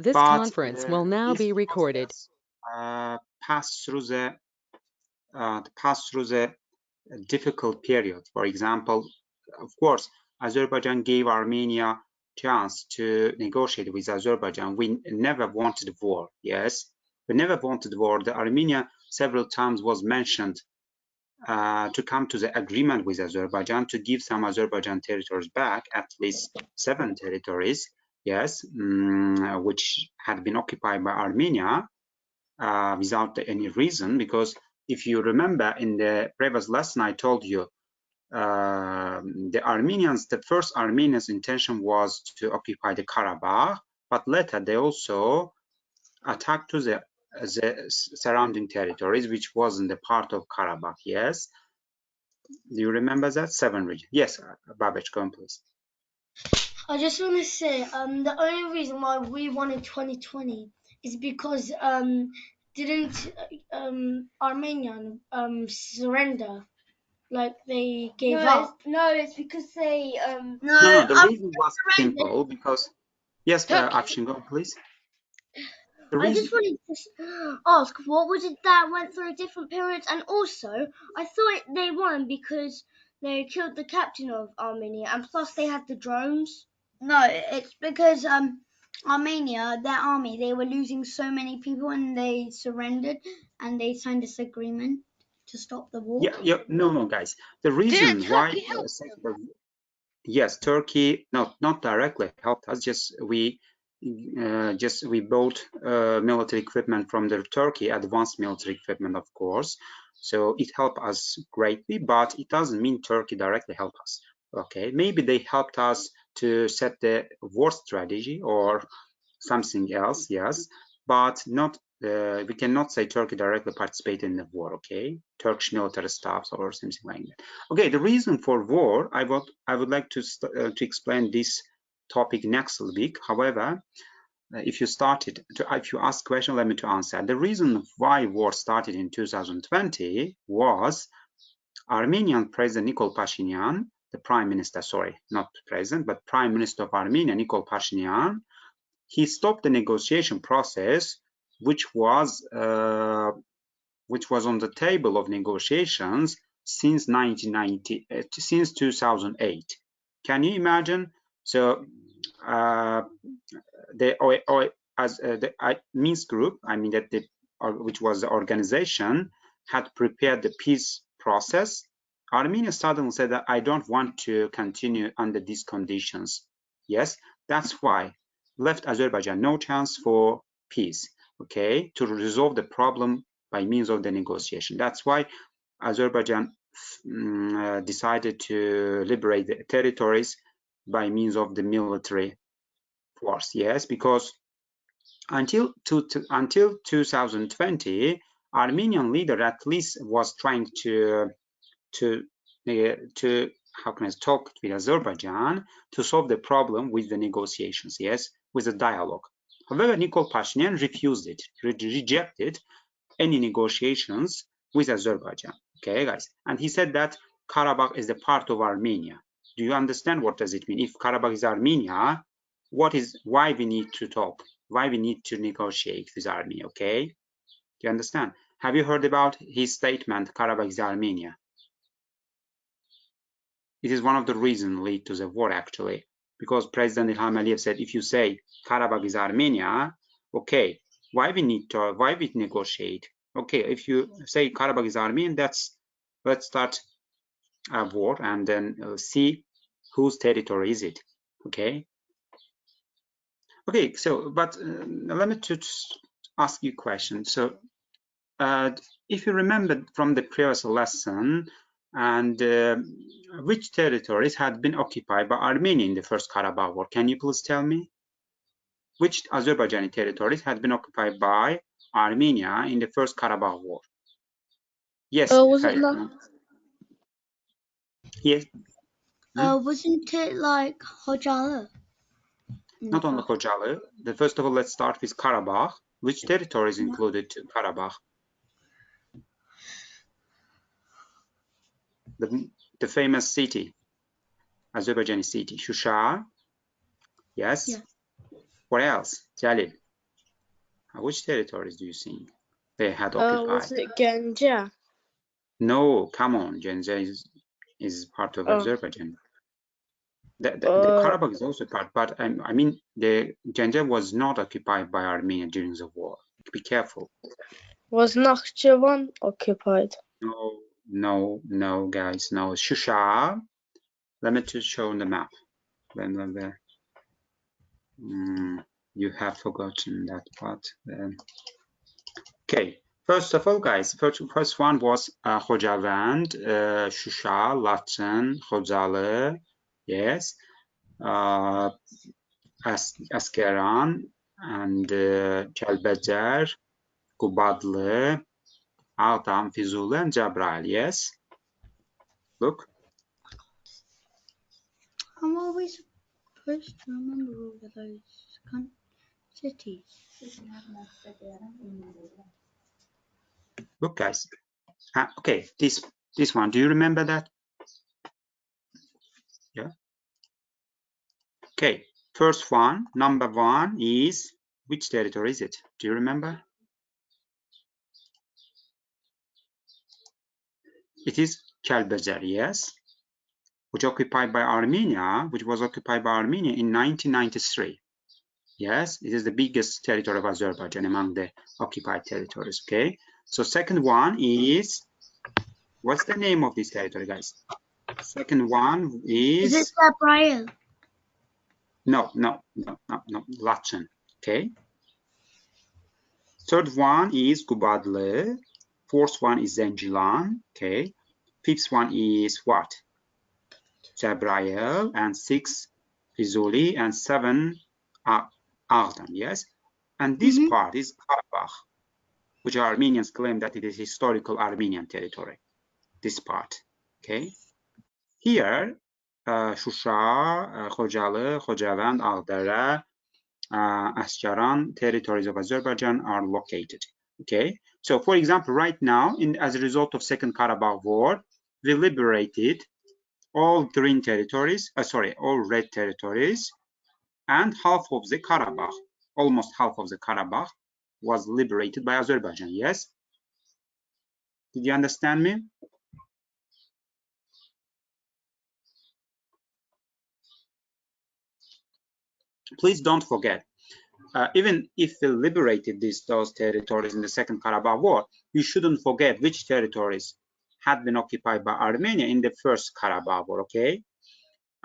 This but conference will now this be recorded. process passed through the difficult period. For example, of course, Azerbaijan gave Armenia chance to negotiate with Azerbaijan. We never wanted war. Yes, we never wanted war. The Armenia several times was mentioned to come to the agreement with Azerbaijan to give some Azerbaijan territories back, at least 7 territories, yes, which had been occupied by Armenia without any reason. Because if you remember in the previous lesson, I told you the first Armenians' intention was to occupy the Karabakh, but later they also attacked to the surrounding territories, which wasn't the part of Karabakh. Yes, do you remember that 7 region? Yes, Babech, go on, please. I just want to say, the only reason why we wanted 2020 is because didn't Armenia surrender? Like they gave up. It's because they No, the reason was simple because yes, Afshin, go on, please. I just wanted to ask, what was it that went through different periods? And also, I thought they won because they killed the captain of Armenia, and plus they had the drones. No, it's because Armenia, their army, they were losing so many people, and they surrendered, and they signed this agreement to stop the war. Yeah, no, guys. The reason why yes, Turkey not directly helped us. Just we bought military equipment from the Turkey, advanced military equipment, of course. So it helped us greatly, but it doesn't mean Turkey directly helped us. Okay, maybe they helped us to set the war strategy or something else, yes, but not. We cannot say Turkey directly participated in the war. Okay, Turkish military staffs or something like that. Okay, the reason for war, I would like to explain this topic next week. However, if you ask question, let me to answer. The reason why war started in 2020 was Armenian President Nikol Pashinyan, the Prime Minister, sorry, not President, but Prime Minister of Armenia, Nikol Pashinyan. He stopped the negotiation process, which was on the table of negotiations since 2008. Can you imagine? So the Minsk group, I mean which was the organization, had prepared the peace process. Armenia suddenly said that I don't want to continue under these conditions. Yes, that's why left Azerbaijan no chance for peace, okay, to resolve the problem by means of the negotiation. That's why Azerbaijan decided to liberate the territories by means of the military force. Yes, because until 2020, Armenian leader at least was trying to how can I talk with Azerbaijan to solve the problem with the negotiations, yes, with the dialogue. However, Nikol Pashinyan refused it, rejected any negotiations with Azerbaijan. Okay, guys, and he said that Karabakh is the part of Armenia. Do you understand what does it mean? If Karabakh is Armenia, why we need to talk? Why we need to negotiate with Armenia? Okay, do you understand? Have you heard about his statement, Karabakh is Armenia? It is one of the reasons lead to the war, actually, because President Ilham Aliyev said, if you say Karabakh is Armenia, okay, why we negotiate? Okay, if you say Karabakh is Armenian, let's start a war and then see whose territory is it. Okay. Okay. So, but let me just ask you a question. So, if you remember from the previous lesson, and which territories had been occupied by Armenia in the first Karabakh War? Can you please tell me? Which Azerbaijani territories had been occupied by Armenia in the first Karabakh War? Yes. Yes. Wasn't it like Hocalı? Not only Hocalı. First of all, let's start with Karabakh. Which territories included Karabakh? The famous city, Azerbaijani city, Shusha. Yes. What else, Jalil? Which territories do you think they had occupied? Was it Ganja? No, come on, Ganja is part of Azerbaijan. The Karabakh is also part, but I mean, the Ganja was not occupied by Armenia during the war. Be careful. Was Nakhchivan occupied? No, guys, no. Shusha. Let me just show on the map. You have forgotten that part. Okay, first of all, guys, first one was Khojavand, Shusha, Lachen, Khojalı, yes, Askeran, and Kelbecer, Kubadlı, Ağdam, Fizuli, and Jabrail, yes? Look. I'm always supposed to remember all of those cities. Look, guys. Okay, this one. Do you remember that? Yeah. Okay. First one, number one is, which territory is it? Do you remember? It is Kelbecer, yes, which was occupied by Armenia in 1993. Yes, it is the biggest territory of Azerbaijan among the occupied territories. Okay, so second one is, what's the name of this territory, guys? Second one is it Jabrail? No, Lachen. Okay. Third one is Kubadlı. Fourth one is Zencilan. Okay. Fifth one is what? Jabrail. And sixth, Fizuli. And seven, Ağdam. Yes. And this part is Karabakh, which Armenians claim that it is historical Armenian territory. This part. Okay. Here, Shusha, Khojalı, Khojavand, Ağdara, Askeran territories of Azerbaijan are located. Okay, so for example, right now, as a result of Second Karabakh War, we liberated all green territories, all red territories, and half of the Karabakh, almost half of the Karabakh, was liberated by Azerbaijan. Yes, did you understand me? Please don't forget. Even if we liberated those territories in the Second Karabakh War, we shouldn't forget which territories had been occupied by Armenia in the First Karabakh War, okay?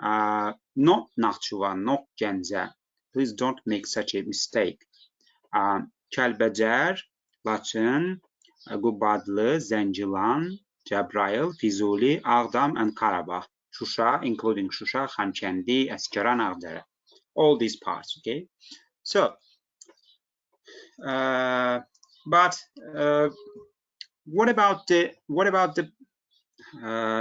Not Nakhchivan, not Ganja. Please don't make such a mistake. Kelbecer, Lachen, Gubadlı, Zencilan, Jabrail, Fizuli, Ağdam, and Karabakh. Shusha, including Shusha, Khankendi, Askeran, Ağdara. All these parts, okay? So, but what about the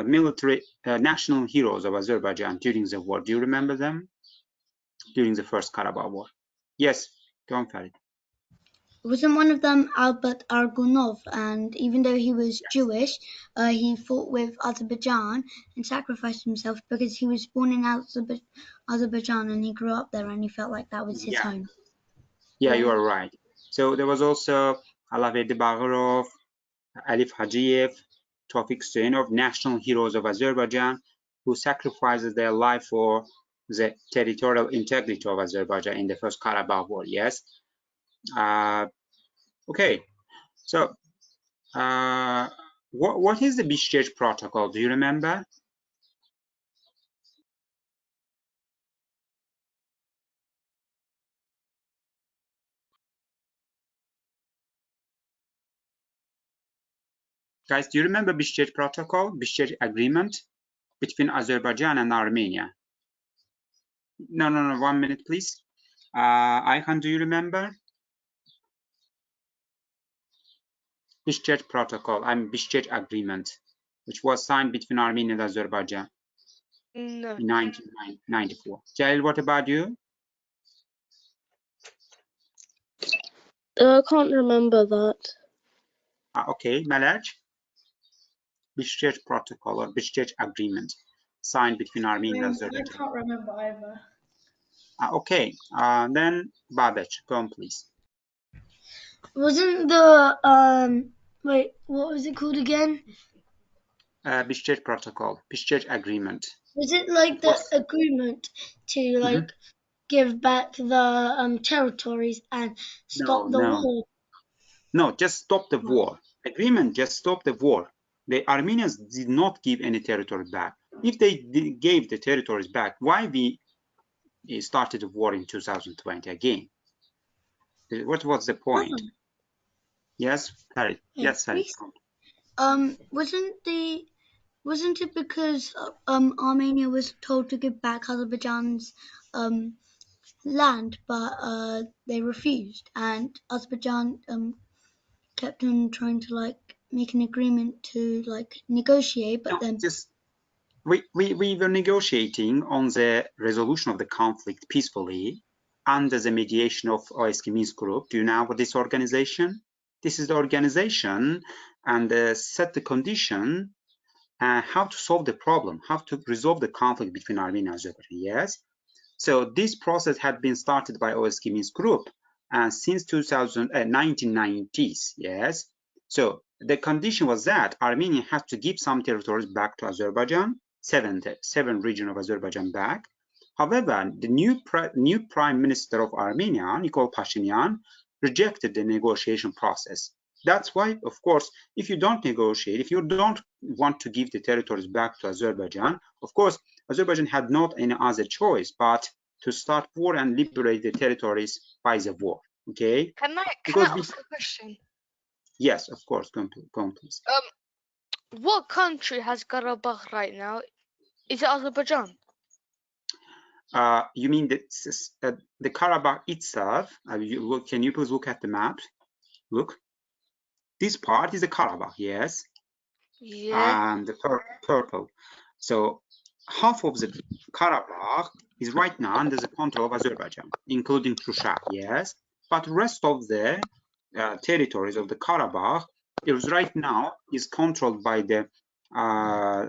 military national heroes of Azerbaijan during the war? Do you remember them during the First Karabakh War? Yes, go on, Farid. Wasn't one of them Albert Argunov? And even though he was Jewish, he fought with Azerbaijan and sacrificed himself because he was born in Azerbaijan and he grew up there and he felt like that was his home. Yeah, you are right. So there was also Alaverdi Baghirov, Alif Hajiev, Tofik Suyenov, national heroes of Azerbaijan, who sacrificed their life for the territorial integrity of Azerbaijan in the First Karabakh War. Yes. Okay. So, what is the Bishkek Protocol? Do you remember? Guys, do you remember Bishkek Protocol, Bishkek Agreement between Azerbaijan and Armenia? No, 1 minute, please. Ayhan, do you remember? Bishkek Protocol, Bishkek Agreement, which was signed between Armenia and Azerbaijan in 1994. Jalil, what about you? I can't remember that. Okay, Malaj? Bishkek Protocol or Bishkek Agreement signed between Armenia and Azerbaijan. I can't remember either. Okay, then Babech, go on, please. Wasn't the wait, what was it called again? Bishkek Protocol, Bishkek Agreement. Was it like the Was, agreement to like give back the territories and stop the war? No, just stop the war. Agreement just stop the war. The Armenians did not give any territory back. If they gave the territories back, why we started the war in 2020 again? What was the point? Yes, Harry. Yes, Harry. Wasn't it because Armenia was told to give back Azerbaijan's land, but they refused, and Azerbaijan kept on trying to like make an agreement to like negotiate, but No, then just we were negotiating on the resolution of the conflict peacefully under the mediation of OSK Minsk Group. Do you know what this organization? This is the organization and set the condition how to solve the problem, how to resolve the conflict between Armenia and Azerbaijan. Yes. So this process had been started by OSK Minsk Group since 1990s. Yes. So the condition was that Armenia had to give some territories back to Azerbaijan, seven regions of Azerbaijan back. However, the new prime minister of Armenia, Nikol Pashinyan, rejected the negotiation process. That's why, of course, if you don't negotiate, if you don't want to give the territories back to Azerbaijan, of course, Azerbaijan had not any other choice but to start war and liberate the territories by the war. Okay? Can I ask a question? Yes, of course. Go on, please. What country has Karabakh right now? Is it Azerbaijan? You mean the Karabakh itself? Can you please look at the map? Look. This part is the Karabakh, yes? Yeah. And the purple. So half of the Karabakh is right now under the control of Azerbaijan, including Shusha, yes? But rest of the territories of the Karabakh is right now is controlled by the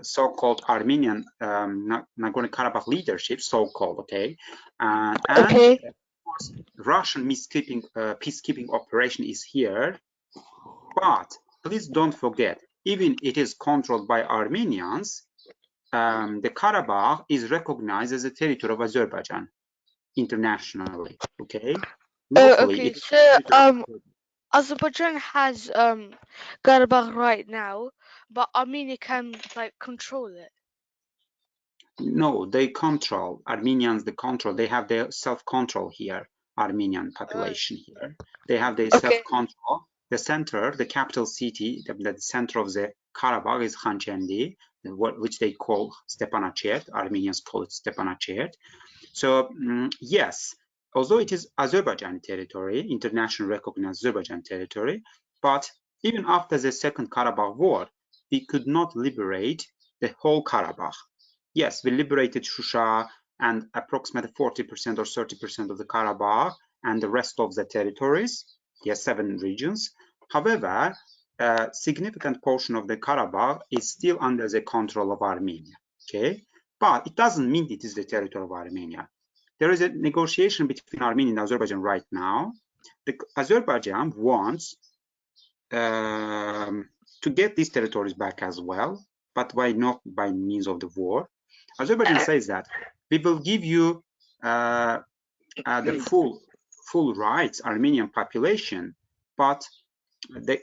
so-called Armenian Nagorno-Karabakh leadership, so-called, okay? And of course, Russian peacekeeping operation is here. But please don't forget, even it is controlled by Armenians, the Karabakh is recognized as a territory of Azerbaijan internationally. Okay. Locally, Okay. So Azerbaijan has Karabakh right now, but Armenia can like control it. No, they control Armenians. They have their self-control here. Armenian population here. They have their self-control. The center, the capital city, the center of the Karabakh is Khanchendi, which they call Stepanakert. Armenians call it Stepanakert. So yes, although it is Azerbaijan territory, internationally recognized Azerbaijan territory, but even after the Second Karabakh War, we could not liberate the whole Karabakh. Yes, we liberated Shusha and approximately 40% or 30% of the Karabakh and the rest of the territories, yes, 7 regions. However, a significant portion of the Karabakh is still under the control of Armenia, okay? But it doesn't mean it is the territory of Armenia. There is a negotiation between Armenia and Azerbaijan right now. Azerbaijan wants to get these territories back as well, but why not by means of the war? Azerbaijan says that we will give you the full rights, Armenian population, but the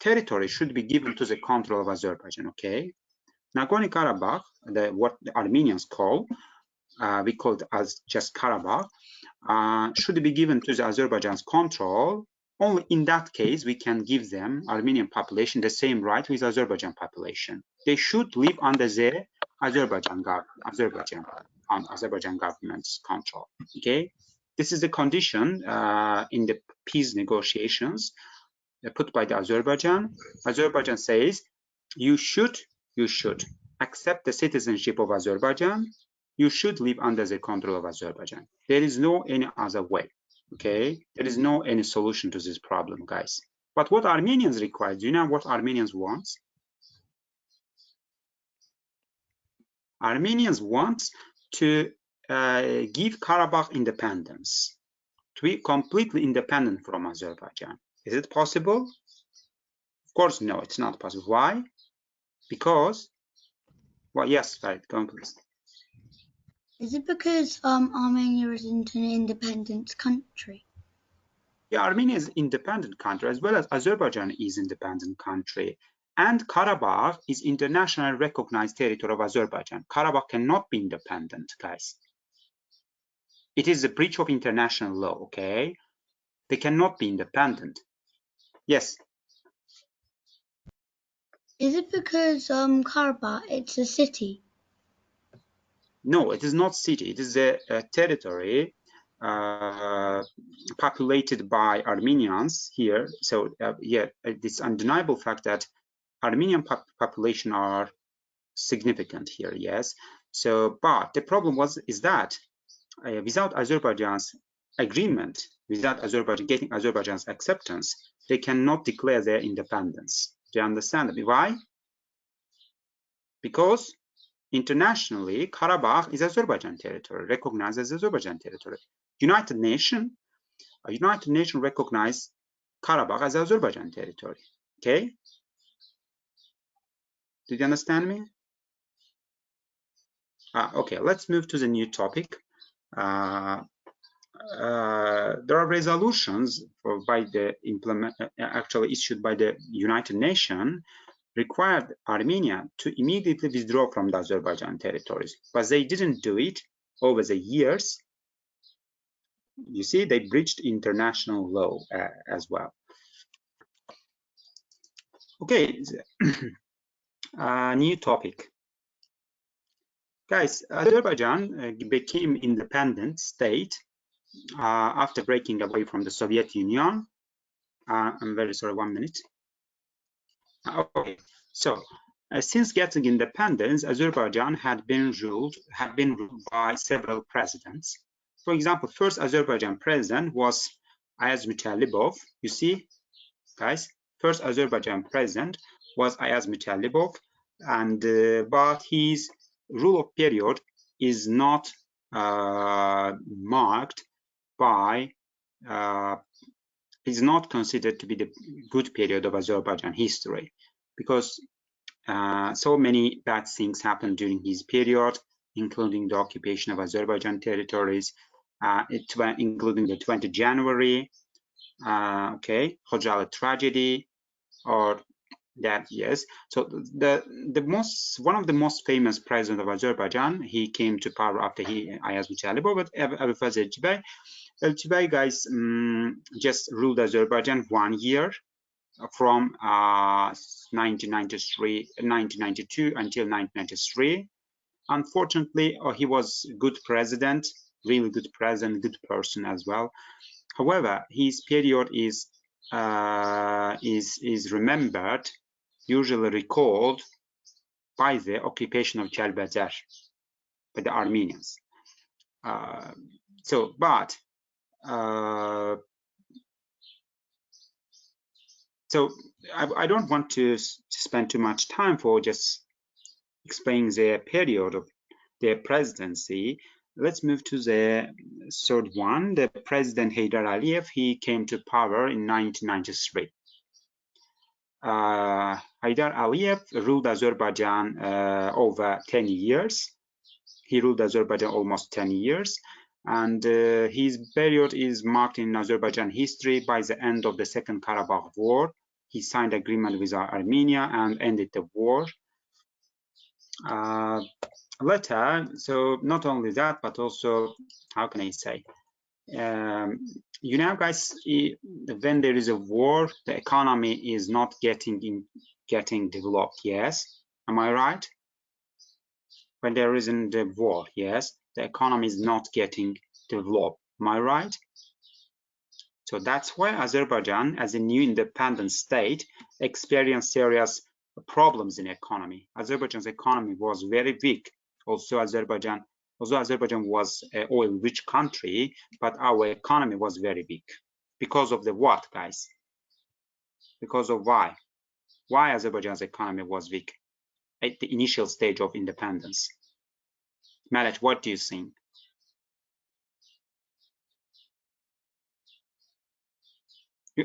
territory should be given to the control of Azerbaijan, okay? Nagorno-Karabakh, what the Armenians call, we call it as just Karabakh, should be given to the Azerbaijan's control. Only in that case, we can give them, Armenian population, the same right with Azerbaijan population. They should live under the Azerbaijan government's control. Okay, this is the condition in the peace negotiations put by the Azerbaijan. Azerbaijan says you should accept the citizenship of Azerbaijan. You should live under the control of Azerbaijan. There is no any other way. Okay, there is no any solution to this problem, guys. But what Armenians require, do you know what Armenians want? Armenians want to give Karabakh independence, to be completely independent from Azerbaijan. Is it possible? Of course, no, it's not possible. Why? Because, well, yes, Farid, go on, please. Is it because Armenia isn't an independent country? Yeah, Armenia is an independent country as well as Azerbaijan is independent country. And Karabakh is internationally recognized territory of Azerbaijan. Karabakh cannot be independent, guys. It is a breach of international law, okay? They cannot be independent. Yes. Is it because Karabakh, it's a city? No, it is not city. It is a territory populated by Armenians here. So yeah, it's undeniable fact that Armenian population are significant here. Yes. So, but the problem is that without Azerbaijan's agreement, without Azerbaijan getting Azerbaijan's acceptance, they cannot declare their independence. Do you understand me? Why? Because internationally, Karabakh is Azerbaijan territory, recognized as Azerbaijan territory. United Nations recognize Karabakh as Azerbaijan territory. Okay? Did you understand me? Okay, let's move to the new topic. There are resolutions actually issued by the United Nations required Armenia to immediately withdraw from the Azerbaijan territories, but they didn't do it over the years. You see, they breached international law as well. Okay, new topic. Guys, Azerbaijan became independent state after breaking away from the Soviet Union. I'm very sorry, 1 minute. Okay, so since getting independence, Azerbaijan had been ruled by several presidents. For example, first Azerbaijan president was Ayaz Mutallibov. You see, guys, first Azerbaijan president was Ayaz Mutallibov, and but his rule of period is not marked by is not considered to be the good period of Azerbaijan history, because so many bad things happened during his period, including the occupation of Azerbaijan territories, including the 20th January, okay, Khojalı tragedy, or that, yes. So one of the most famous president of Azerbaijan, he came to power after Ayaz Mutallibov, but Abulfaz Elchibay. Elchibay, guys, just ruled Azerbaijan 1 year from 1992 until 1993. Unfortunately, he was a good president, really good president, good person as well. However, his period is remembered, usually recalled by the occupation of Chelbazar by the Armenians. So I don't want to spend too much time for just explaining the period of their presidency. Let's move to the third one. The President Heydar Aliyev, he came to power in 1993. Heydar Aliyev ruled Azerbaijan over 10 years. He ruled Azerbaijan almost 10 years. And his period is marked in Azerbaijan history by the end of the Second Karabakh War. He signed agreement with Armenia and ended the war. Later, so not only that, but also, how can I say? You know, guys, when there is a war, the economy is not getting developed. Yes, am I right? When there isn't a war, yes, the economy is not getting developed. Am I right? So that's why Azerbaijan, as a new independent state, experienced serious problems in economy. Azerbaijan's economy was very weak. Also, Azerbaijan was an oil-rich country, but our economy was very weak. Because of the what, guys? Because of why? Why Azerbaijan's economy was weak at the initial stage of independence? Malek, what do you think?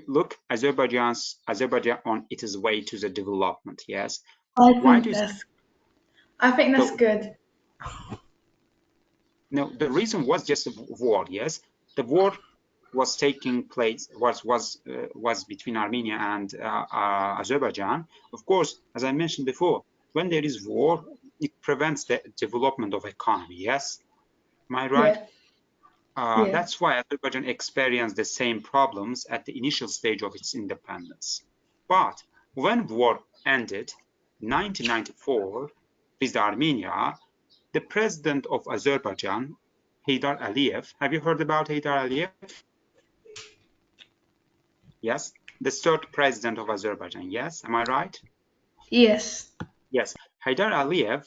look, Azerbaijan on its way to the development. Yes. I Why think do you that's so, good. no, the reason was just a war. Yes, the war was taking place was between Armenia and Azerbaijan. Of course, as I mentioned before, when there is war, it prevents the development of economy. Yes, am I right? Yeah. That's why Azerbaijan experienced the same problems at the initial stage of its independence. But when war ended in 1994 with Armenia, the president of Azerbaijan, Heydar Aliyev, have you heard about Heydar Aliyev? Yes, the third president of Azerbaijan. Yes, am I right? Yes. Yes, Heydar Aliyev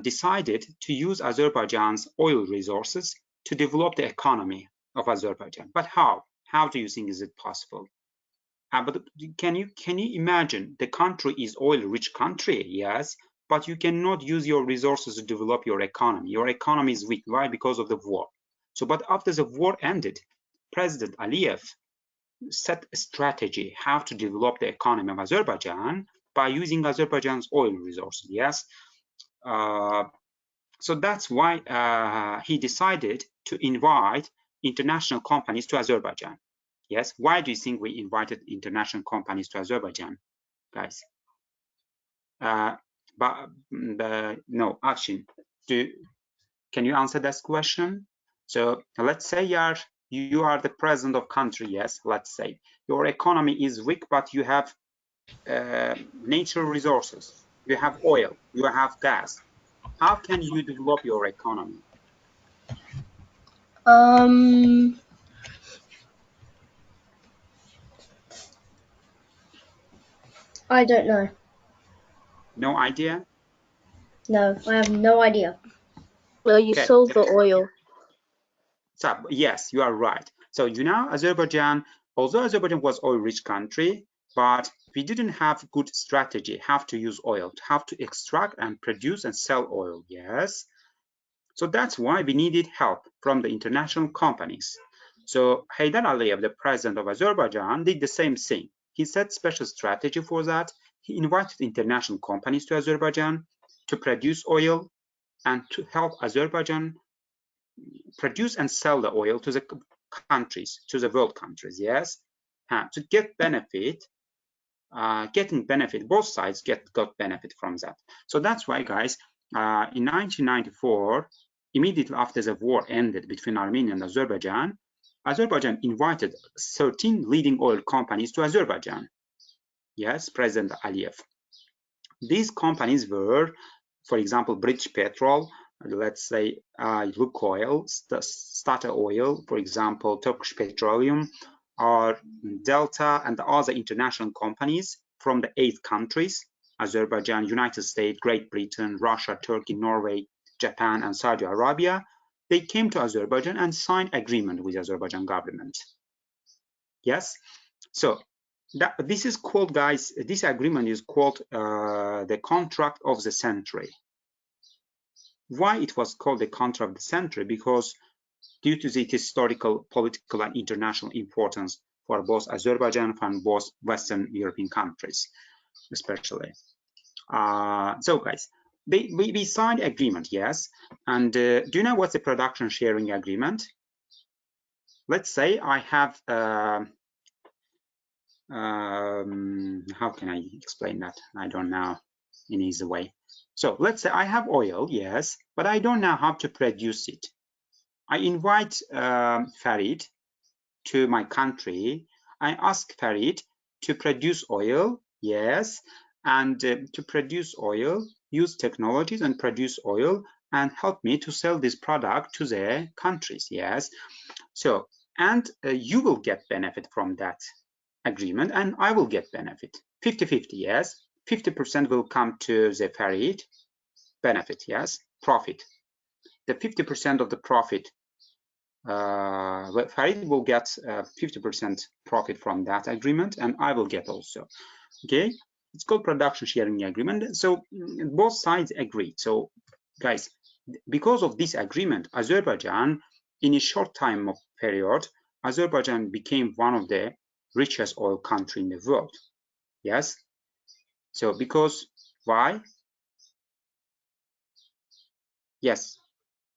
decided to use Azerbaijan's oil resources to develop the economy of Azerbaijan. But how? How do you think is it possible? But can you imagine the country is oil-rich country? Yes, but you cannot use your resources to develop your economy. Your economy is weak. Why? Because of the war. So, but after the war ended, President Aliyev set a strategy how to develop the economy of Azerbaijan by using Azerbaijan's oil resources. Yes. So that's why he decided to invite international companies to Azerbaijan. Yes. Why do you think we invited international companies to Azerbaijan, guys? No, Akshin, can you answer this question? So let's say you are the president of country. Yes, let's say your economy is weak, but you have natural resources. You have oil, you have gas. How can you develop your economy? I don't know. No idea? No, I have no idea. Well, you Okay. sold the oil. So yes, you are right. So you know, Azerbaijan, although Azerbaijan was oil-rich country, but we didn't have good strategy how to use oil, how to extract and produce and sell oil. Yes. So that's why we needed help from the international companies. So Heydar Aliyev, the president of Azerbaijan, did the same thing. He set special strategy for that. He invited international companies to Azerbaijan to produce oil and to help Azerbaijan produce and sell the oil to the countries, to the world countries, yes? To get benefit, getting benefit, both sides got benefit from that. So that's why, guys, in 1994, immediately after the war ended between Armenia and Azerbaijan, Azerbaijan invited 13 leading oil companies to Azerbaijan. Yes, President Aliyev. These companies were, for example, British Petrol, let's say Lukoil, Statoil Oil, for example, Turkish Petroleum, or Delta, and other international companies from the 8 countries, Azerbaijan, United States, Great Britain, Russia, Turkey, Norway, Japan, and Saudi Arabia. They came to Azerbaijan and signed agreement with the Azerbaijan government. Yes, so this is called, guys, this agreement is called the contract of the century. Why it was called the contract of the century? Because due to the historical, political, and international importance for both Azerbaijan and both Western European countries, especially. So, guys, we signed agreement, yes. And do you know what's the production sharing agreement? Let's say I have how can I explain that? I don't know in easy way. So let's say I have oil, yes, but I don't know how to produce it. I invite Farid to my country. I ask Farid to produce oil, yes, and to produce oil, use technologies and produce oil and help me to sell this product to the countries, yes. So, and you will get benefit from that agreement and I will get benefit. 50-50, yes. 50% will come to the Farid, benefit, yes, profit. The 50% of the profit, Farid will get 50% profit from that agreement and I will get also. Okay, it's called production sharing agreement. So both sides agreed. So guys, because of this agreement, Azerbaijan, in a short time of period, Azerbaijan became one of the richest oil country in the world. Yes. So because why? Yes.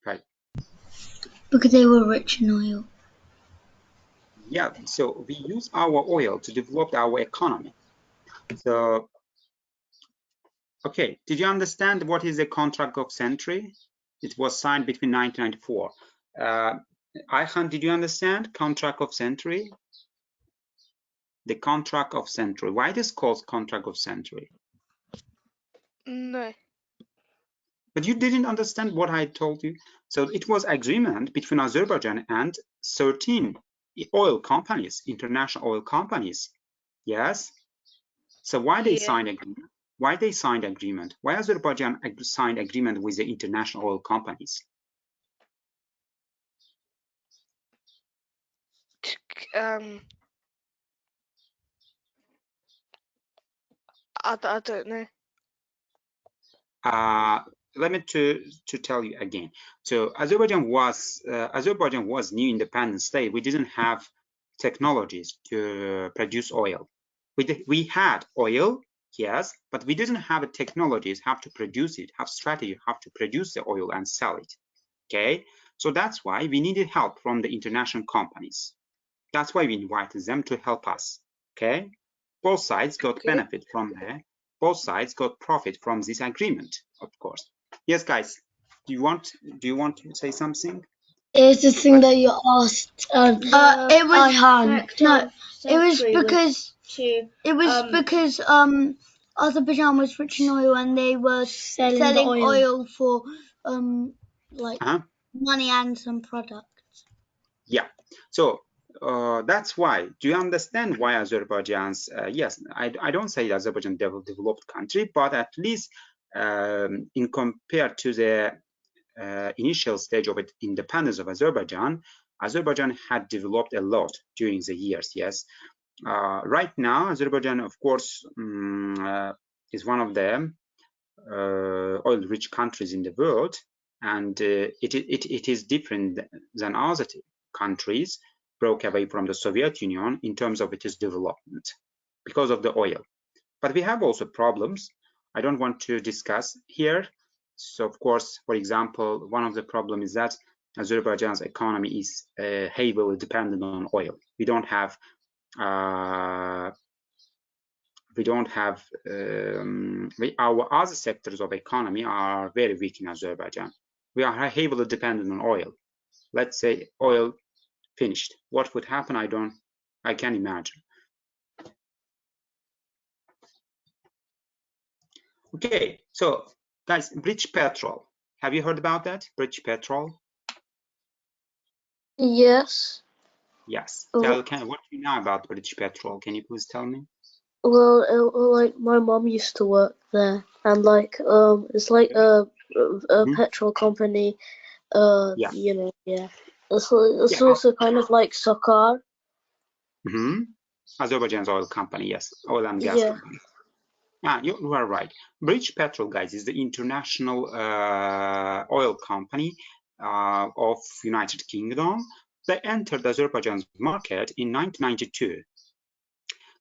Right. Because they were rich in oil. Yeah. So we use our oil to develop our economy. So, okay. Did you understand what is a contract of century? It was signed between 1994. Ayhan, did you understand contract of century? The contract of century. Why it is called contract of century? No. But you didn't understand what I told you. So it was agreement between Azerbaijan and 13 oil companies, international oil companies. Yes. So why they Yeah. signed agreement? Why they signed agreement? Why Azerbaijan signed agreement with the international oil companies? I don't know. Let me to tell you again. So Azerbaijan was new independent state. We didn't have technologies to produce oil. We had oil, yes, but we didn't have technologies how to produce it, have strategy how to produce the oil and sell it. Okay, so that's why we needed help from the international companies. That's why we invited them to help us. Okay, both sides got benefit from there. Both sides got profit from this agreement, of course. Yes, guys. Do you want to say something? It's the thing that you asked. It was Ayhan. no. It was to because Azerbaijan was rich in oil and they were selling the oil. oil for like money and some products. Yeah. So that's why. Do you understand why Azerbaijan's? Yes, I don't say Azerbaijan developed country, but at least in compared to the initial stage of independence of Azerbaijan, Azerbaijan had developed a lot during the years. Yes. Right now, Azerbaijan, of course, is one of the oil-rich countries in the world, and it is different than other countries broke away from the Soviet Union in terms of its development because of the oil. But we have also problems I don't want to discuss here. So, of course, for example, one of the problems is that Azerbaijan's economy is heavily dependent on oil. We don't have our other sectors of economy are very weak in Azerbaijan. We are heavily dependent on oil. Let's say oil finished. What would happen? I can't imagine. Okay, so guys, British petrol. Have you heard about that? British petrol? Yes. Yes. Oh. What do you know about British petrol? Can you please tell me? Well, like my mom used to work there, and like it's like a petrol company. Yeah. You know, yeah. It's also kind of like Sokar. Azerbaijan's oil company, yes, oil and gas company. You are right. British Petrol, guys, is the international oil company of United Kingdom. They entered Azerbaijan's market in 1992.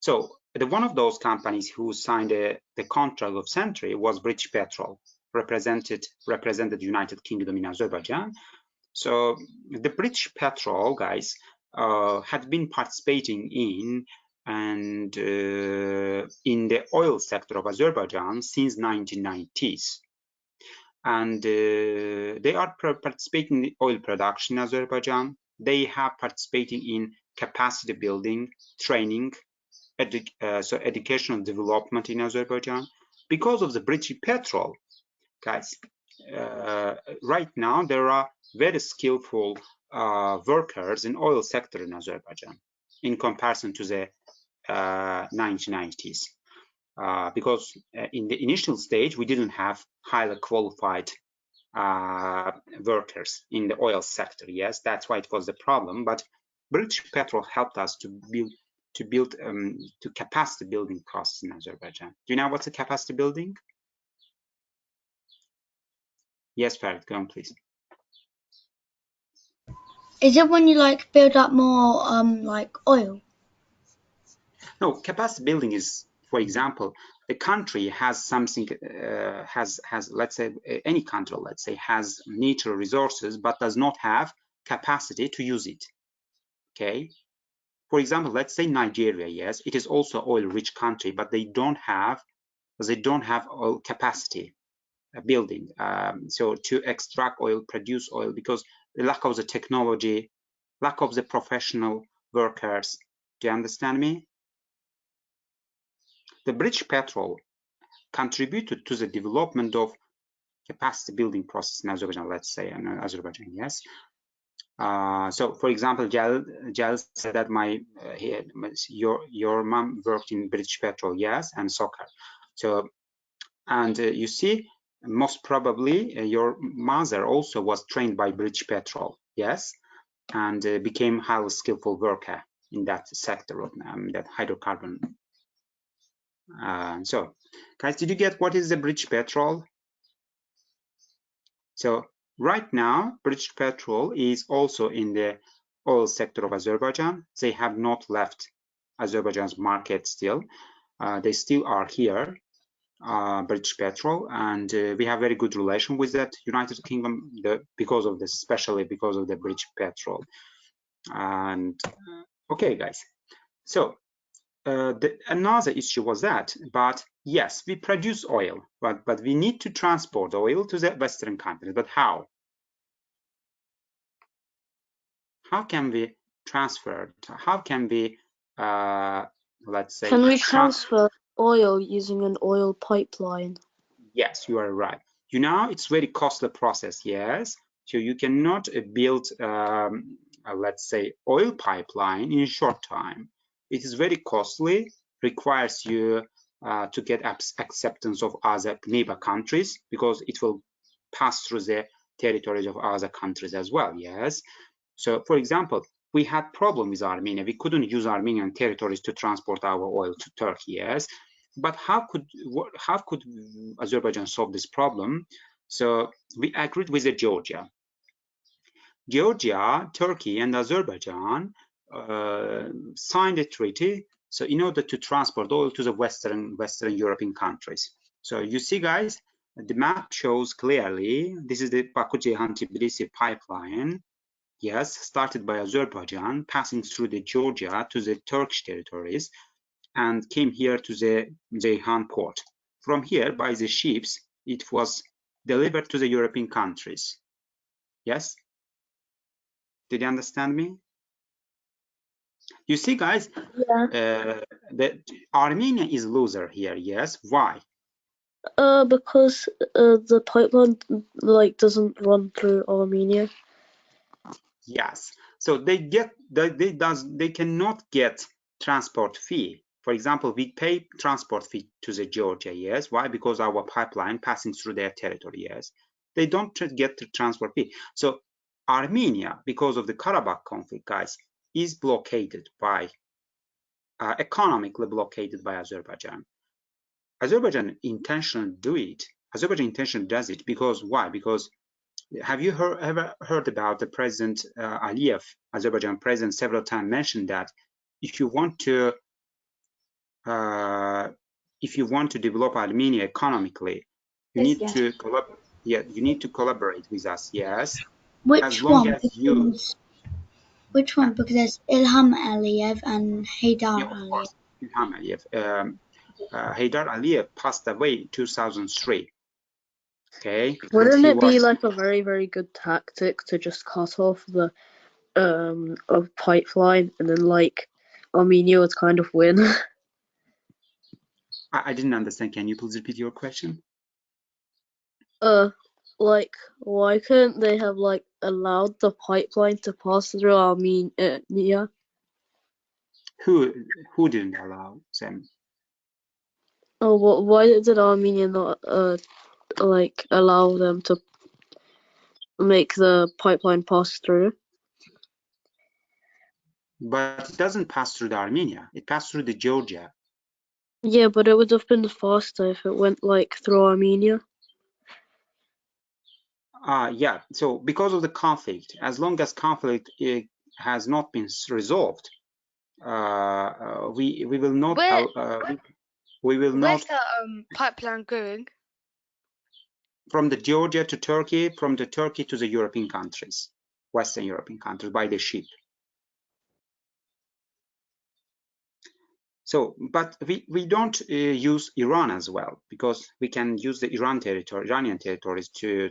So one of those companies who signed the contract of century was British Petrol, represented United Kingdom in Azerbaijan. So the British Petrol, guys, had been participating in the oil sector of Azerbaijan since 1990s. And they are participating in the oil production in Azerbaijan. They have participating in capacity building, training, educational development in Azerbaijan. Because of the British Petrol, guys, right now there are very skillful workers in oil sector in Azerbaijan in comparison to the 1990s. Because in the initial stage, we didn't have highly qualified workers in the oil sector. Yes, that's why it was the problem. But British Petrol helped us to build to capacity building process in Azerbaijan. Do you know what's a capacity building? Yes, Farid, go on, please. Is it when you like build up more like oil? No, capacity building is, for example, the country has something, has let's say any country, let's say, has natural resources but does not have capacity to use it. Okay. For example, let's say Nigeria. Yes, it is also oil-rich country, but they don't have oil capacity building. So to extract oil, produce oil, because the lack of the technology, lack of the professional workers. Do you understand me? The British petrol contributed to the development of capacity building process in Azerbaijan, let's say, in Azerbaijan, yes. So, for example, Jal said that your mom worked in British Petrol, yes, and soccer. So, and you see, most probably your mother also was trained by British Petrol, yes, and became highly skillful worker in that sector of that hydrocarbon. So, guys, did you get what is the British Petrol? So right now, British Petrol is also in the oil sector of Azerbaijan. They have not left Azerbaijan's market still. They still are here, British Petrol, and we have very good relation with that United Kingdom because of this, especially because of the British Petrol. And okay, guys. So another issue was that, but yes, we produce oil, but we need to transport oil to the Western countries. But how? How can we transfer? How can we, let's say, can we transfer oil using an oil pipeline? Yes, you are right. You know, it's very costly process. Yes, so you cannot build, let's say, oil pipeline in a short time. It is very costly. Requires you to get acceptance of other neighbor countries because it will pass through the territories of other countries as well. Yes. So, for example, we had problem with Armenia. We couldn't use Armenian territories to transport our oil to Turkey. Yes. But how could Azerbaijan solve this problem? So we agreed with Georgia. Georgia, Turkey, and Azerbaijan signed a treaty. So in order to transport oil to the Western European countries. So you see, guys, the map shows clearly. This is the Baku-Ceyhan-Tbilisi pipeline. Yes, started by Azerbaijan, passing through the Georgia to the Turkish territories, and came here to the Ceyhan port. From here, by the ships, it was delivered to the European countries. Yes? Did you understand me? You see, guys, that Armenia is loser here. Yes? Why? Because the pipeline doesn't run through Armenia. Yes. So they cannot get transport fee. For example, we pay transport fee to the Georgia, yes. Why? Because our pipeline passing through their territory, yes. They don't get the transport fee. So Armenia, because of the Karabakh conflict, guys, is blockaded by, economically blockaded by Azerbaijan. Azerbaijan intentionally does it because why? Because have you ever heard about the President Aliyev, Azerbaijan president, several times mentioned that if you want to develop Armenia economically, you need to collaborate. Yeah, you need to collaborate with us. Yes, as long as you. Which one? Because there's Ilham Aliyev and Haydar Yeah, of Aliyev. course, Ilham Aliyev. Haydar Aliyev passed away in 2003. Okay. Wouldn't it be like a very, very good tactic to just cut off the pipeline and then Armenia would kind of win? I didn't understand. Can you please repeat your question? Why couldn't they have allowed the pipeline to pass through Armenia? Who didn't allow them? Oh, why did Armenia not allow them to make the pipeline pass through? But it doesn't pass through the Armenia. It passed through the Georgia. Yeah, but it would have been faster if it went through Armenia. Yeah. So because of the conflict, as long as conflict has not been resolved, we will not. We will Where's not. the pipeline going? From the Georgia to Turkey, from the Turkey to the European countries, Western European countries, by the ship. So, but we don't use Iran as well, because we can use the Iranian territories to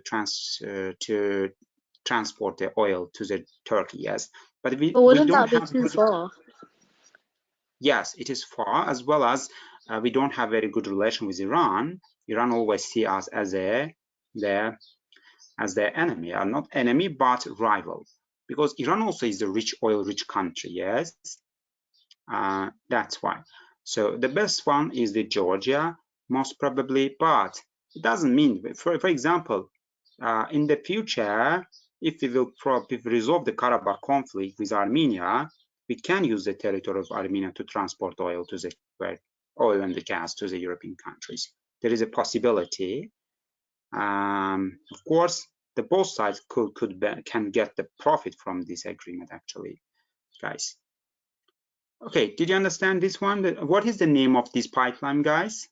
transport the oil to the Turkey. Yes, but we wouldn't don't that have be too far? Yes, it is far, as well as we don't have very good relation with Iran. Iran always see us as their enemy, are not enemy but rival, because Iran also is a rich oil-rich country. Yes, that's why. So the best one is the Georgia, most probably, but it doesn't mean. For example, in the future, if we will resolve the Karabakh conflict with Armenia, we can use the territory of Armenia to transport oil to the oil and the gas to the European countries. There is a possibility. Of course, the both sides can get the profit from this agreement, actually, guys. Okay, did you understand this one? What is the name of this pipeline, guys?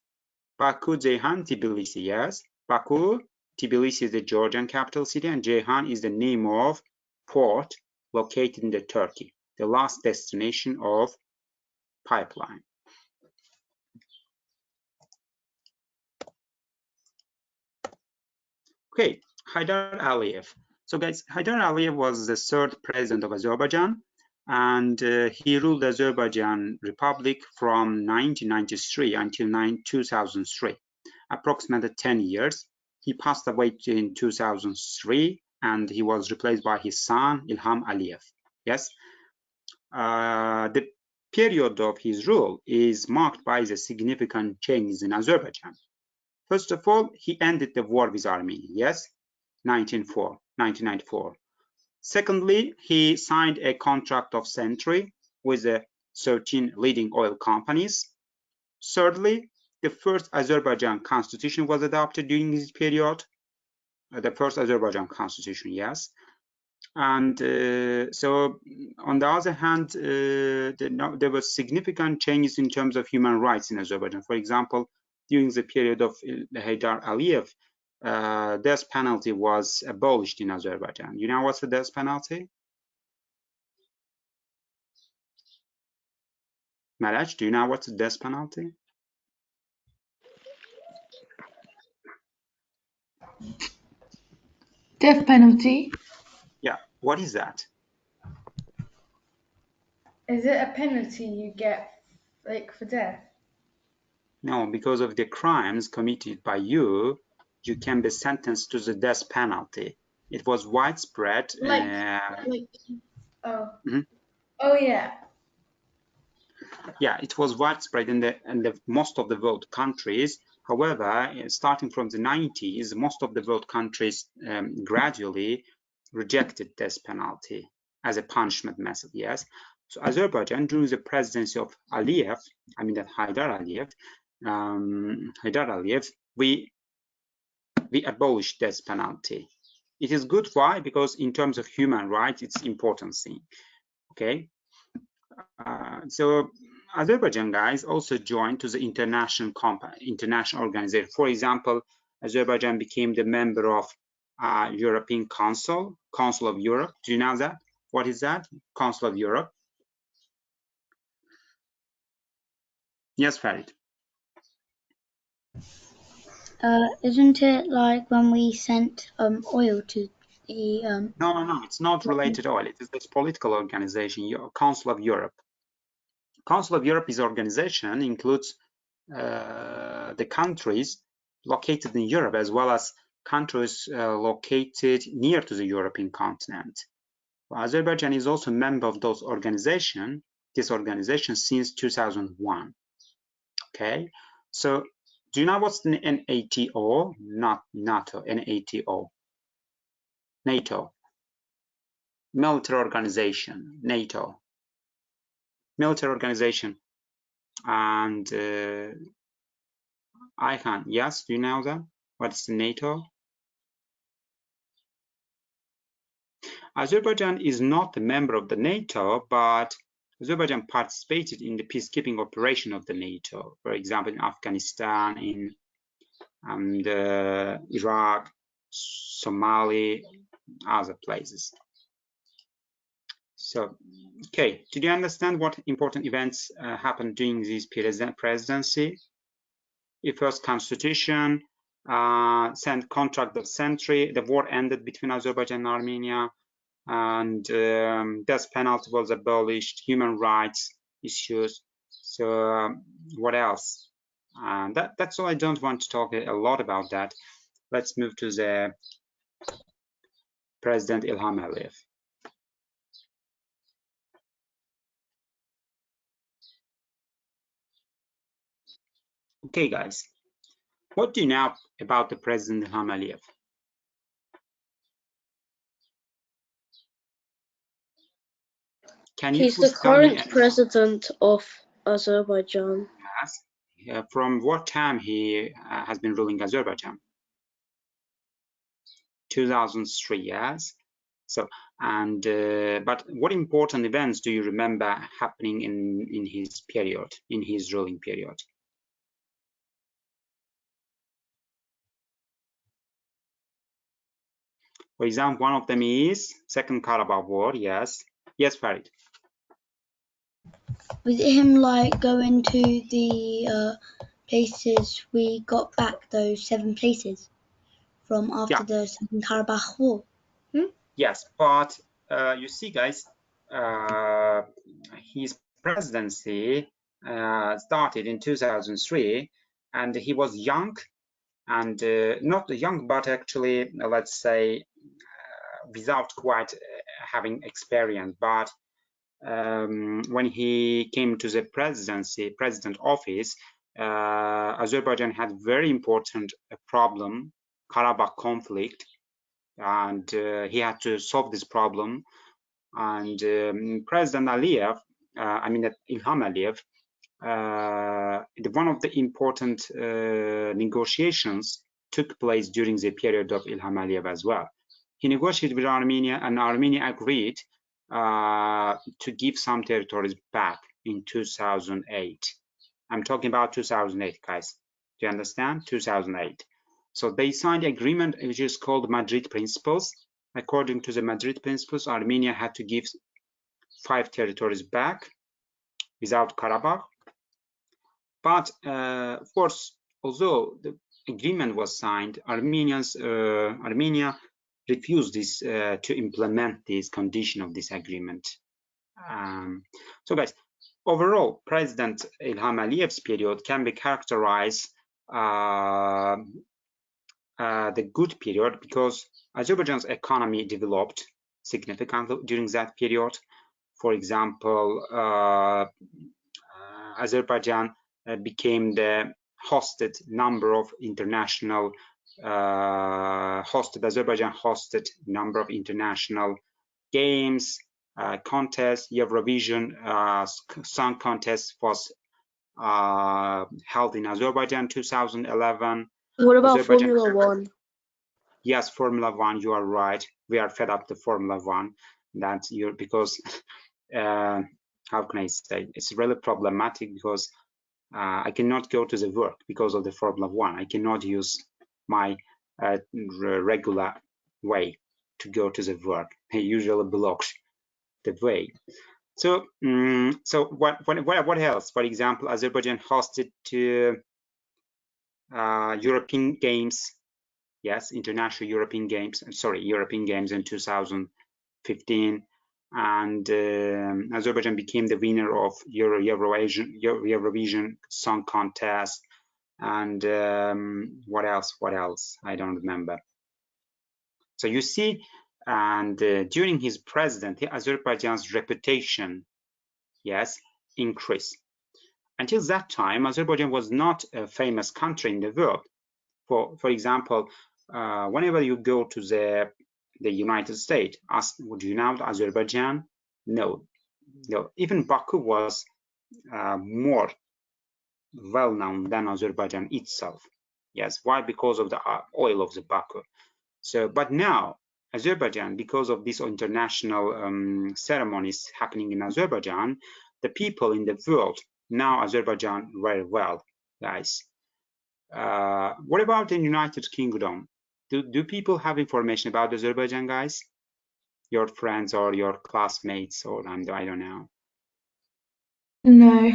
Baku, Ceyhan, Tbilisi. Yes, Baku, Tbilisi is the Georgian capital city, and Ceyhan is the name of port located in the Turkey, the last destination of pipeline. Okay, Haydar Aliyev. So guys, Haydar Aliyev was the third president of Azerbaijan, and he ruled the Azerbaijan Republic from 1993 until 2003, approximately 10 years. He passed away in 2003, and he was replaced by his son, Ilham Aliyev. Yes, the period of his rule is marked by the significant changes in Azerbaijan. First of all, he ended the war with Armenia, yes, 1994. Secondly, he signed a contract of century with the 13 leading oil companies. Thirdly, the first Azerbaijan constitution was adopted during this period, the first Azerbaijan constitution, yes. And so, on the other hand, there were significant changes in terms of human rights in Azerbaijan. For example, during the period of Haydar Aliyev, death penalty was abolished in Azerbaijan. You know what's the death penalty? Maraj, do you know what's the death penalty? Death penalty? Yeah, what is that? Is it a penalty you get, like, for death? No, because of the crimes committed by you, you can be sentenced to the death penalty. It was widespread. Oh. Mm-hmm. Oh yeah. Yeah, it was widespread in the most of the world countries. However, starting from the 90s, most of the world countries gradually rejected death penalty as a punishment method. Yes, so Azerbaijan during the presidency of Aliyev, I mean that Haydar Aliyev, we abolished death penalty. It is good. Why? Because in terms of human rights, it's important thing. Okay, so Azerbaijan guys also joined to the international organization. For example, Azerbaijan became the member of European Council of Europe. Do you know that? What is that? Council of Europe. Yes, Farid. Isn't it like when we sent oil to the No, it's not related to oil. It is this political organization, Council of Europe. Council of Europe is organization, includes the countries located in Europe as well as countries located near to the European continent. Azerbaijan is also a member of this organization since 2001. Okay, so do you know what's the NATO? Not NATO, NATO. NATO, military organization, NATO, military organization. And Ayhan, yes, do you know that? What's the NATO? Azerbaijan is not a member of the NATO, but Azerbaijan participated in the peacekeeping operation of the NATO, for example, in Afghanistan, in Iraq, Somalia, other places. So, okay, did you understand what important events happened during this presidency? The first constitution, sent contract of century, the war ended between Azerbaijan and Armenia, and death penalty was abolished, human rights issues. So what else? That's all. I don't want to talk a lot about that. Let's move to the President Ilham Aliyev. Okay, guys, what do you know about the President Ilham Aliyev? Can you He's the tell me? current president of Azerbaijan. Yes. From what time he has been ruling Azerbaijan? 2003, yes. So, and but what important events do you remember happening in his period, in his ruling period? For example, one of them is Second Karabakh War. Yes, yes, Farid. With him, like, going to the places we got back, those 7 places from after the Second Karabakh War. Yes, but you see, guys, his presidency started in 2003, and he was young, and not young, but actually, let's say, without quite having experience. But when he came to the president office, Azerbaijan had very important problem, Karabakh conflict, and he had to solve this problem. And President Aliyev, Ilham Aliyev, one of the important negotiations took place during the period of Ilham Aliyev as well. He negotiated with Armenia, and Armenia agreed to give some territories back in 2008. I'm talking about 2008, guys. Do you understand? 2008. So they signed an agreement which is called Madrid Principles. According to the Madrid Principles, Armenia had to give 5 territories back without Karabakh. But of course, although the agreement was signed, Armenia refused this to implement this condition of this agreement. So guys, overall, President Ilham Aliyev's period can be characterized the good period because Azerbaijan's economy developed significantly during that period. For example, Azerbaijan became the hosted number of international Azerbaijan hosted number of international games, contests. Eurovision song contest was held in Azerbaijan 2011. What about Formula One? Yes, Formula One, you are right. We are fed up the Formula One. That's because how can I say, it's really problematic because I cannot go to the work because of the Formula One. I cannot use my regular way to go to the work. It usually blocks the way. So, so what else? For example, Azerbaijan hosted to European Games. Yes, international European Games. Sorry, European Games in 2015. And Azerbaijan became the winner of Eurovision Song Contest. And what else? I don't remember. So you see, and during his presidency, Azerbaijan's reputation, yes, increased. Until that time, Azerbaijan was not a famous country in the world. For example, whenever you go to the United States, ask, would you know Azerbaijan? No. Even Baku was more well-known than Azerbaijan itself. Yes, why? Because of the oil of the Baku. So, but now Azerbaijan, because of these international ceremonies happening in Azerbaijan, the people in the world know Azerbaijan very well, guys. What about the United Kingdom? Do people have information about Azerbaijan, guys? Your friends or your classmates, or I don't know. No.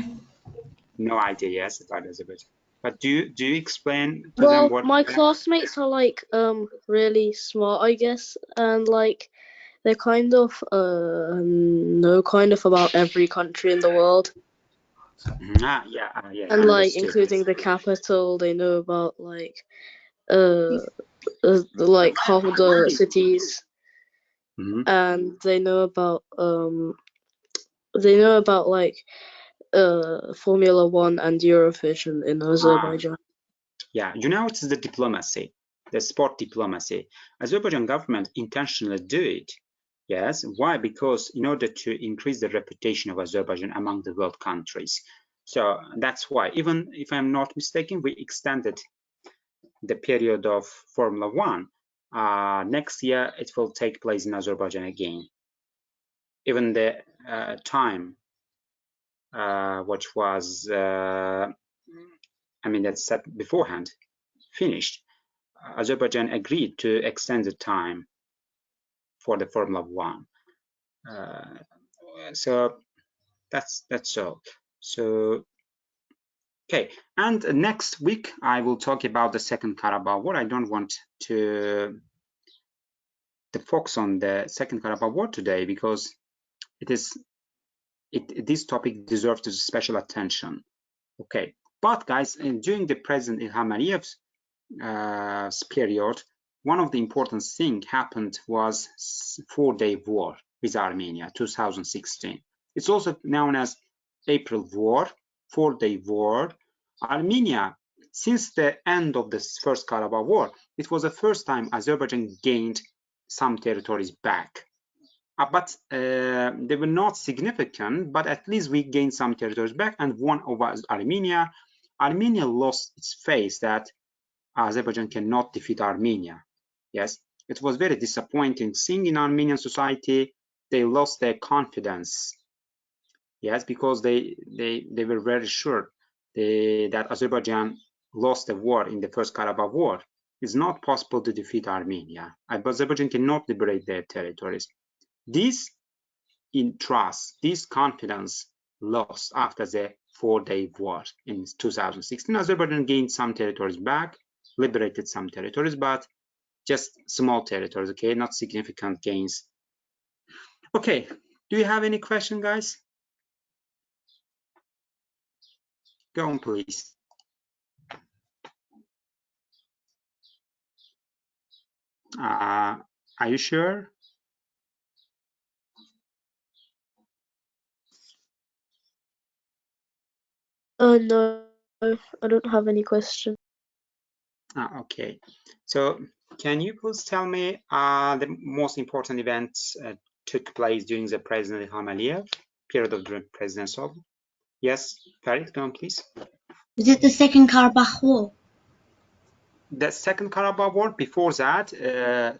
No idea, yes, about Azerbaijan. But do you explain to them Well, what? my classmates are like really smart, I guess, and like they kind of know kind of about every country in the world, Yeah, and like understood. including the capital. They know about like half of the cities, and they know about like Formula One and Eurovision in Azerbaijan. Yeah, you know, it's the diplomacy, the sport diplomacy. Azerbaijan government intentionally do it. Yes, why? Because in order to increase the reputation of Azerbaijan among the world countries. So that's why, even if I'm not mistaken, we extended the period of Formula One. Next year, it will take place in Azerbaijan again. Even the time, which was, I mean, that's set beforehand, finished. Azerbaijan agreed to extend the time for the Formula One. So that's all. So okay, and next week I will talk about the Second Karabakh War. I don't want to focus on the Second Karabakh War today because this topic deserves special attention. Okay, but guys, during the President Ilham Aliyev's period, one of the important things happened was 4-day war with Armenia, 2016. It's also known as April War, 4-day war. Armenia, since the end of the First Karabakh War, it was the first time Azerbaijan gained some territories back. But they were not significant, but at least we gained some territories back and won over Armenia. Armenia lost its face that Azerbaijan cannot defeat Armenia. Yes, it was very disappointing seeing in Armenian society they lost their confidence. Yes, because they were very sure that Azerbaijan lost the war in the First Karabakh War. It's not possible to defeat Armenia. Azerbaijan cannot liberate their territories. This in trust, this confidence lost after the 4-day war in 2016. Azerbaijan gained some territories back, liberated some territories, but just small territories, okay, not significant gains. Okay, do you have any question, guys? Go on, please. Are you sure? No, I don't have any question. Okay, so can you please tell me the most important events took place during the President Ilham Aliyev period of the presidency? Yes, Farid, go on, please. Was it the Second Karabakh War? The Second Karabakh War, before that,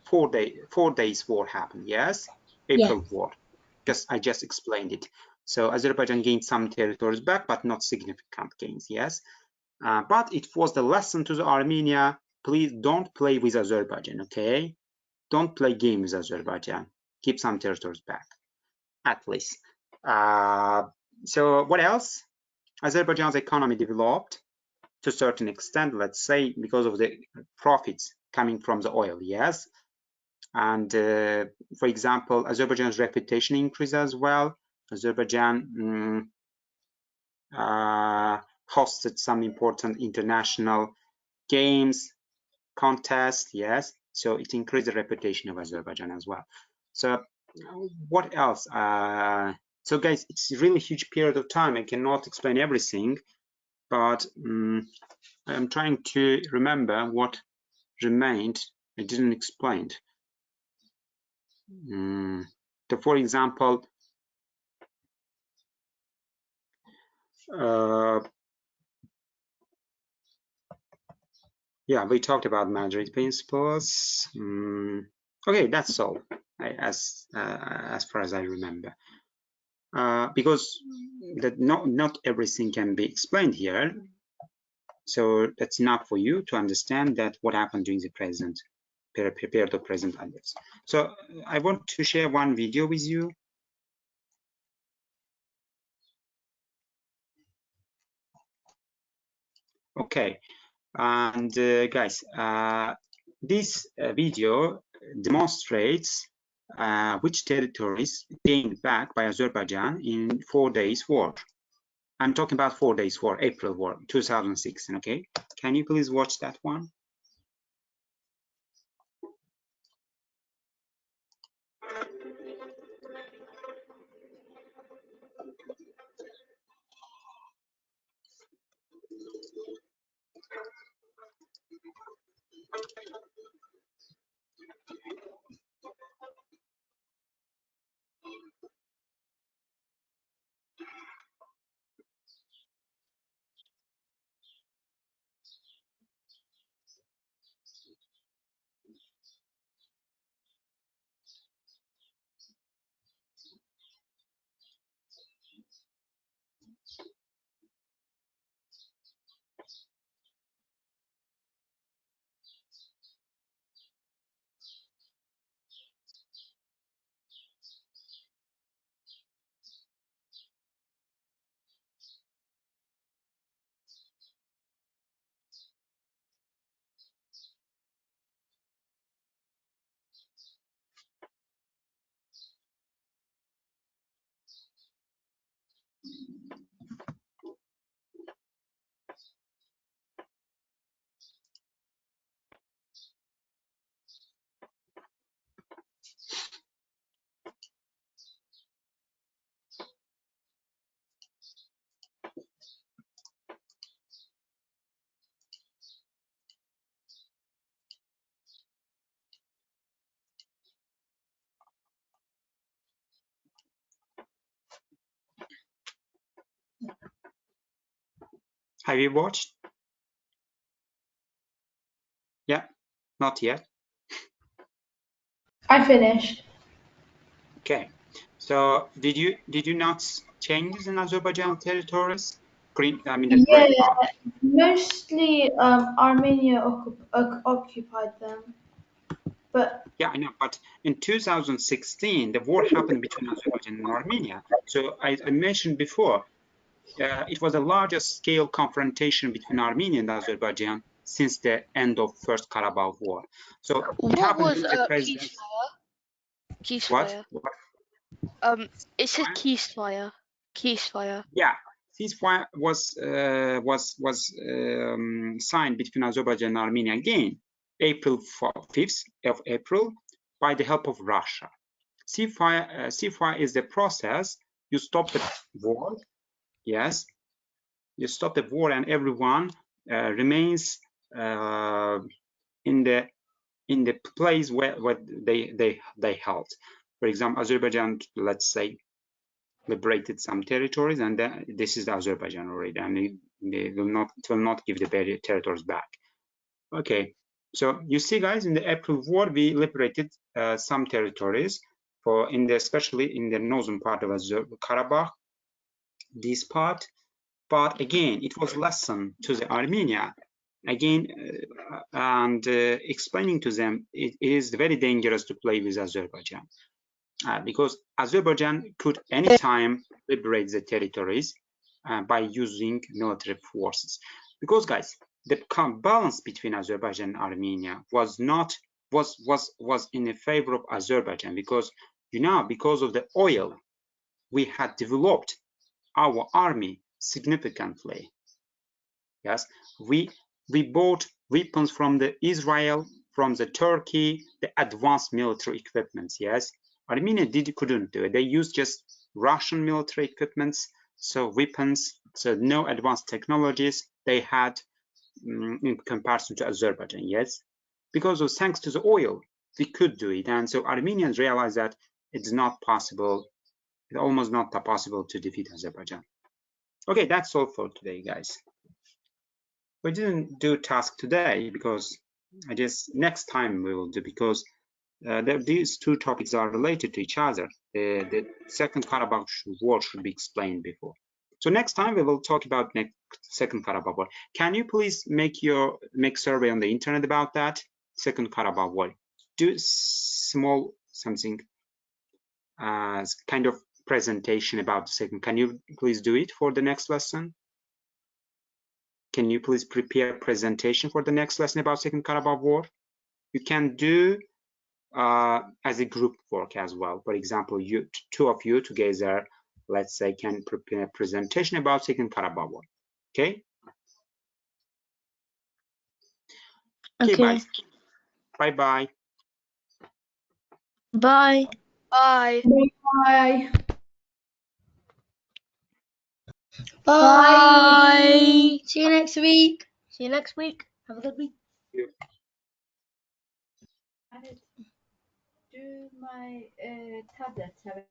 4 days war happened, yes? April War. I just explained it. So Azerbaijan gained some territories back, but not significant gains, yes? But it was the lesson to the Armenia, please don't play with Azerbaijan, okay? Don't play games with Azerbaijan. Keep some territories back, at least. So what else? Azerbaijan's economy developed to a certain extent, let's say, because of the profits coming from the oil, yes. And for example, Azerbaijan's reputation increased as well. Azerbaijan hosted some important international games, contests, yes. So it increased the reputation of Azerbaijan as well. So what else? So guys, it's a really huge period of time. I cannot explain everything, but I'm trying to remember what remained I didn't explain. So for example, yeah, we talked about Madrid principles. Okay, that's all as far as I remember. because not everything can be explained here. So that's enough for you to understand that what happened during the present period of present alias. So I want to share one video with you. Okay, and guys, this video demonstrates which territories gained back by Azerbaijan in 4 days war. I'm talking about 4 days war, April war, 2006. Okay, can you please watch that one? Have you watched? Yeah, not yet. I finished. Okay, so did you not changes in Azerbaijan territories? I mean the Yeah, gray part. mostly Armenia occupied them, but Yeah, I know, but in 2016, the war happened between Azerbaijan and Armenia. So I mentioned before, it was the largest scale confrontation between Armenia and Azerbaijan since the end of First Karabakh War. So it What happened was during the president's what? ceasefire? What? It's a ceasefire. Ceasefire. Yeah, ceasefire was signed between Azerbaijan and Armenia again, April 5th of April, by the help of Russia. Ceasefire is the process. You stop the war. Yes, you stop the war, and everyone remains in the place where they held. For example, Azerbaijan, let's say, liberated some territories, and then this is Azerbaijan already, and it will not give the territories back. Okay, so you see, guys, in the April War, we liberated some territories especially in the northern part of Karabakh, this part. But again, it was lesson to the Armenia. Again, and explaining to them it is very dangerous to play with Azerbaijan. Because Azerbaijan could anytime liberate the territories by using military forces. Because, guys, the balance between Azerbaijan and Armenia was in the favor of Azerbaijan, because because of the oil, we had developed our army significantly. Yes, we bought weapons from the Israel, from the Turkey, the advanced military equipment. Yes, Armenia couldn't do it. They used just Russian military equipments, so weapons, so no advanced technologies they had in comparison to Azerbaijan. Yes, because of thanks to the oil, we could do it, and so Armenians realized that it's not possible. It's almost not possible to defeat Azerbaijan. Okay, that's all for today, guys. We didn't do task today because I guess next time we will do, because these two topics are related to each other. the Second Karabakh War should be explained before. So next time we will talk about Second Karabakh War. Can you please make survey on the internet about that Second Karabakh War? Do small something kind of presentation about the second. Can you please do it for the next lesson? Can you please prepare a presentation for the next lesson about Second Karabakh War? You can do as a group work as well. For example, two of you together, let's say, can prepare a presentation about Second Karabakh War. Okay? Okay, Okay. bye. Bye. Bye. Bye. Bye. See you next week. See you next week. Have a good week. Do my tablet have